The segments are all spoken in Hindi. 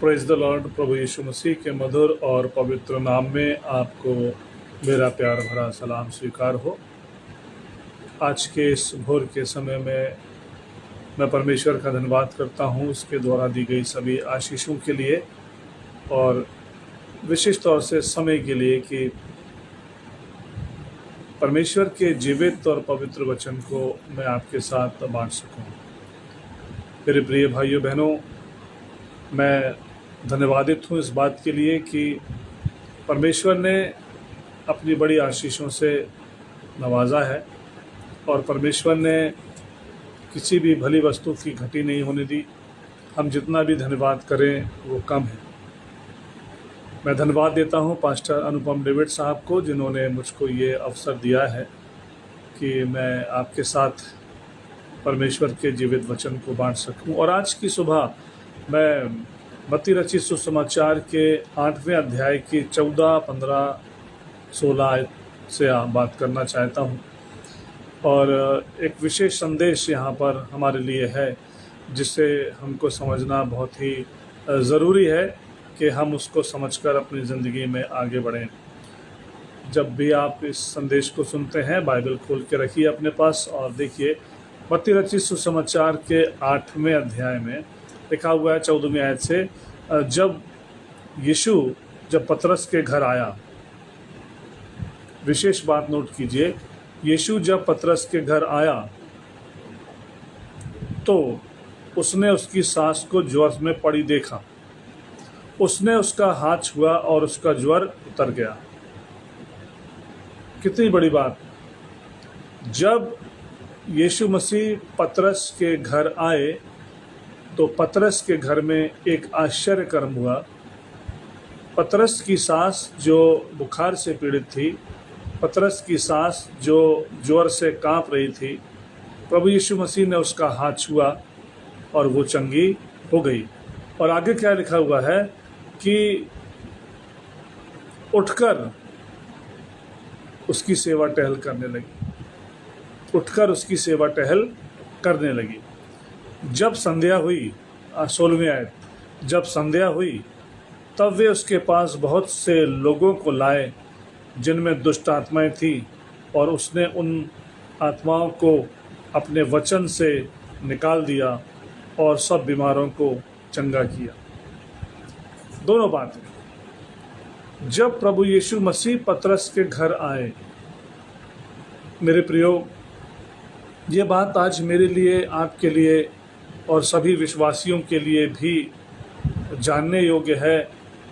Praise the lord. प्रभु यीशु मसीह के मधुर और पवित्र नाम में आपको मेरा प्यार भरा सलाम स्वीकार हो। आज के इस भोर के समय में मैं परमेश्वर का धन्यवाद करता हूँ उसके द्वारा दी गई सभी आशीषों के लिए और विशेष तौर से समय के लिए कि परमेश्वर के जीवित और पवित्र वचन को मैं आपके साथ बांट सकूं। मेरे प्रिय भाइयों बहनों, मैं धन्यवादित हूँ इस बात के लिए कि परमेश्वर ने अपनी बड़ी आशीषों से नवाजा है और परमेश्वर ने किसी भी भली वस्तु की घटी नहीं होने दी। हम जितना भी धन्यवाद करें वो कम है। मैं धन्यवाद देता हूँ पास्टर अनुपम डेविड साहब को, जिन्होंने मुझको ये अवसर दिया है कि मैं आपके साथ परमेश्वर के जीवित वचन को बांट सकूं। और आज की सुबह मैं मत्ती रचित सुसमाचार के 8वें अध्याय की 14, 15, 16 से बात करना चाहता हूँ और एक विशेष संदेश यहाँ पर हमारे लिए है जिसे हमको समझना बहुत ही ज़रूरी है कि हम उसको समझकर अपनी ज़िंदगी में आगे बढ़ें। जब भी आप इस संदेश को सुनते हैं, बाइबल खोल के रखिए अपने पास और देखिए मत्ती रचित सुसमाचार के 8वें अध्याय में लिखा हुआ है 14वीं आयत से, जब यीशु पतरस के घर आया। विशेष बात नोट कीजिए, यीशु जब पतरस के घर आया तो उसने उसकी सास को ज्वर में पड़ी देखा। उसने उसका हाथ छुआ और उसका ज्वर उतर गया। कितनी बड़ी बात। जब यीशु मसीह पतरस के घर आए तो पतरस के घर में एक आश्चर्य कर्म हुआ। पतरस की सास जो बुखार से पीड़ित थी, पतरस की सास जो ज्वर से कांप रही थी, प्रभु यीशु मसीह ने उसका हाथ छुआ और वो चंगी हो गई। और आगे क्या लिखा हुआ है कि उठकर उसकी सेवा टहल करने लगी। उठकर उसकी सेवा टहल करने लगी। जब संध्या हुई, 16वीं आयत, जब संध्या हुई तब वे उसके पास बहुत से लोगों को लाए जिनमें दुष्ट आत्माएं थी और उसने उन आत्माओं को अपने वचन से निकाल दिया और सब बीमारों को चंगा किया। दोनों बातें। जब प्रभु यीशु मसीह पतरस के घर आए, मेरे प्रियो, ये बात आज मेरे लिए, आपके लिए और सभी विश्वासियों के लिए भी जानने योग्य है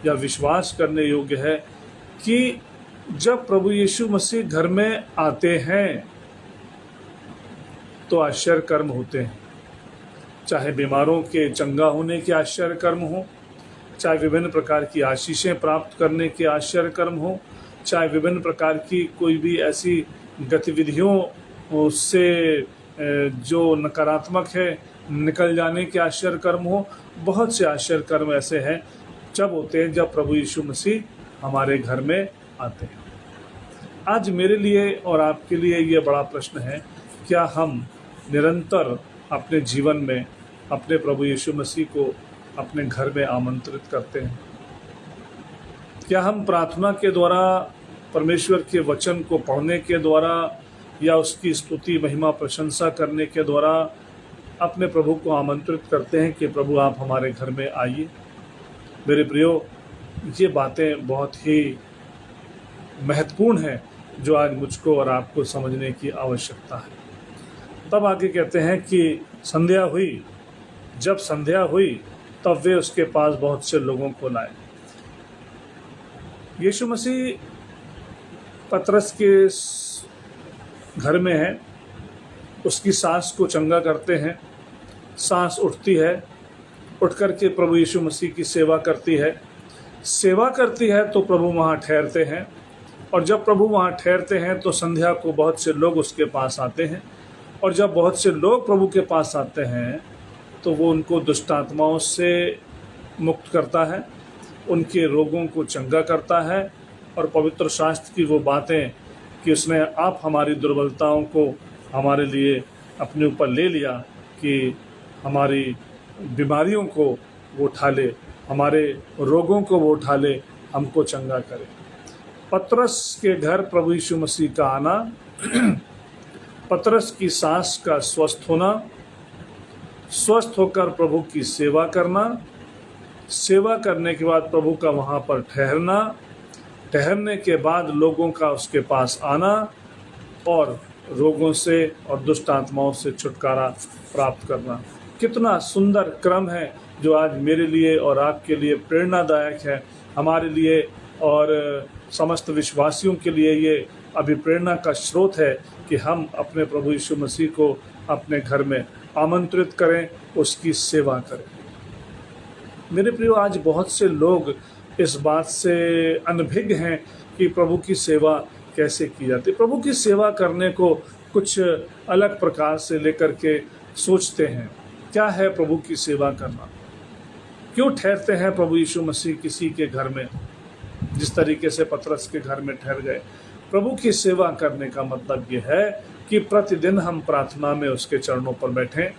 या विश्वास करने योग्य है कि जब प्रभु यीशु मसीह घर में आते हैं तो आश्चर्य कर्म होते हैं। चाहे बीमारों के चंगा होने के आश्चर्य कर्म हो, चाहे विभिन्न प्रकार की आशीषें प्राप्त करने के आश्चर्य कर्म हो, चाहे विभिन्न प्रकार की कोई भी ऐसी गतिविधियों से जो नकारात्मक है निकल जाने के आश्चर्य कर्म हो। बहुत से आश्चर्य कर्म ऐसे हैं जब होते हैं जब प्रभु यीशु मसीह हमारे घर में आते हैं। आज मेरे लिए और आपके लिए ये बड़ा प्रश्न है, क्या हम निरंतर अपने जीवन में अपने प्रभु यीशु मसीह को अपने घर में आमंत्रित करते हैं? क्या हम प्रार्थना के द्वारा, परमेश्वर के वचन को पढ़ने के द्वारा या उसकी स्तुति, महिमा, प्रशंसा करने के द्वारा अपने प्रभु को आमंत्रित करते हैं कि प्रभु आप हमारे घर में आइए? मेरे प्रियो, ये बातें बहुत ही महत्वपूर्ण हैं जो आज मुझको और आपको समझने की आवश्यकता है। तब आगे कहते हैं कि संध्या हुई। जब संध्या हुई तब वे उसके पास बहुत से लोगों को लाए। यीशु मसीह पतरस के घर में है, उसकी सास को चंगा करते हैं। सास उठती है, उठ कर के प्रभु यीशु मसीह की सेवा करती है। सेवा करती है तो प्रभु वहाँ ठहरते हैं और जब प्रभु वहाँ ठहरते हैं तो संध्या को बहुत से लोग उसके पास आते हैं। और जब बहुत से लोग प्रभु के पास आते हैं तो वो उनको दुष्ट आत्माओं से मुक्त करता है, उनके रोगों को चंगा करता है। और पवित्र शास्त्र की वो बातें कि उसने आप हमारी दुर्बलताओं को हमारे लिए अपने ऊपर ले लिया कि हमारी बीमारियों को वो उठा ले हमारे रोगों को वो उठा ले, हमको चंगा करे। पतरस के घर प्रभु यीशु मसीह का आना, पतरस की सांस का स्वस्थ होना, स्वस्थ होकर प्रभु की सेवा करना, सेवा करने के बाद प्रभु का वहाँ पर ठहरना, ठहरने के बाद लोगों का उसके पास आना और रोगों से और दुष्ट आत्माओं से छुटकारा प्राप्त करना। कितना सुंदर क्रम है जो आज मेरे लिए और आपके लिए प्रेरणादायक है, हमारे लिए और समस्त विश्वासियों के लिए ये अभिप्रेरणा का स्रोत है कि हम अपने प्रभु यीशु मसीह को अपने घर में आमंत्रित करें, उसकी सेवा करें। मेरे प्रियो, आज बहुत से लोग इस बात से अनभिज्ञ हैं कि प्रभु की सेवा कैसे की जाती है। प्रभु की सेवा करने को कुछ अलग प्रकार से लेकर के सोचते हैं। क्या है प्रभु की सेवा करना? क्यों ठहरते हैं प्रभु यीशु मसीह किसी के घर में, जिस तरीके से पतरस के घर में ठहर गए? प्रभु की सेवा करने का मतलब ये है कि प्रतिदिन हम प्रार्थना में उसके चरणों पर बैठें,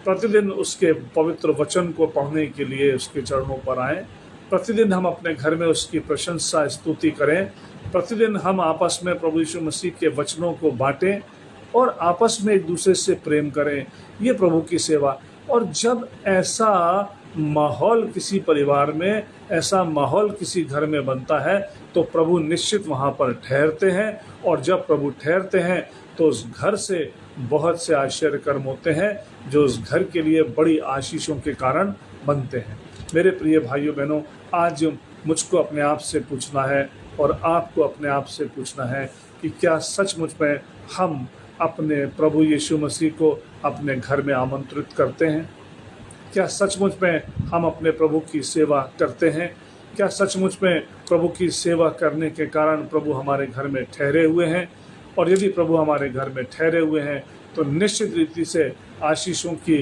प्रतिदिन उसके पवित्र वचन को पढ़ने के लिए उसके चरणों पर आएं, प्रतिदिन हम अपने घर में उसकी प्रशंसा स्तुति करें, प्रतिदिन हम आपस में प्रभु यीशु मसीह के वचनों को बांटें और आपस में एक दूसरे से प्रेम करें। ये प्रभु की सेवा। और जब ऐसा माहौल किसी परिवार में, ऐसा माहौल किसी घर में बनता है तो प्रभु निश्चित वहाँ पर ठहरते हैं, और जब प्रभु ठहरते हैं तो उस घर से बहुत से आश्चर्य कर्म होते हैं जो उस घर के लिए बड़ी आशीषों के कारण बनते हैं। मेरे प्रिय भाइयों बहनों, आज मुझको अपने आप से पूछना है और आपको अपने आप से पूछना है कि क्या सचमुच में हम अपने प्रभु यीशु मसीह को अपने घर में आमंत्रित करते हैं? क्या सचमुच में हम अपने प्रभु की सेवा करते हैं? क्या सचमुच में प्रभु की सेवा करने के कारण प्रभु हमारे घर में ठहरे हुए हैं? और यदि प्रभु हमारे घर में ठहरे हुए हैं तो निश्चित रीति से आशीषों की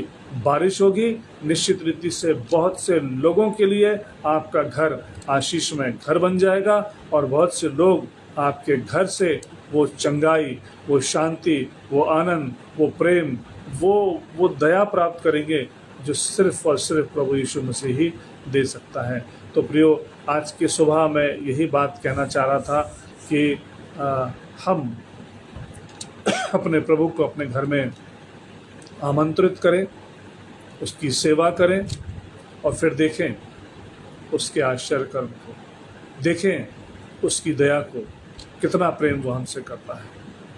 बारिश होगी, निश्चित रीति से बहुत से लोगों के लिए आपका घर आशीषमय घर बन जाएगा, और बहुत से लोग आपके घर से वो चंगाई, वो शांति, वो आनंद, वो प्रेम, वो दया प्राप्त करेंगे जो सिर्फ और सिर्फ प्रभु यीशु मसीह ही दे सकता है। तो प्रियो, आज की सुबह मैं यही बात कहना चाह रहा था कि हम अपने प्रभु को अपने घर में आमंत्रित करें, उसकी सेवा करें और फिर देखें उसके आश्चर्य कर्म को, देखें उसकी दया को, कितना प्रेम वो हमसे करता है।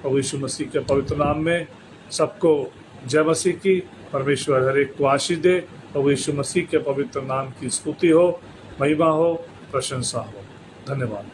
प्रभु यीशु मसीह के पवित्र नाम में सबको जय मसीह की। परमेश्वर हर एक को आशीष दे। प्रभु यीशु मसीह के पवित्र नाम की स्तुति हो, महिमा हो, प्रशंसा हो। धन्यवाद।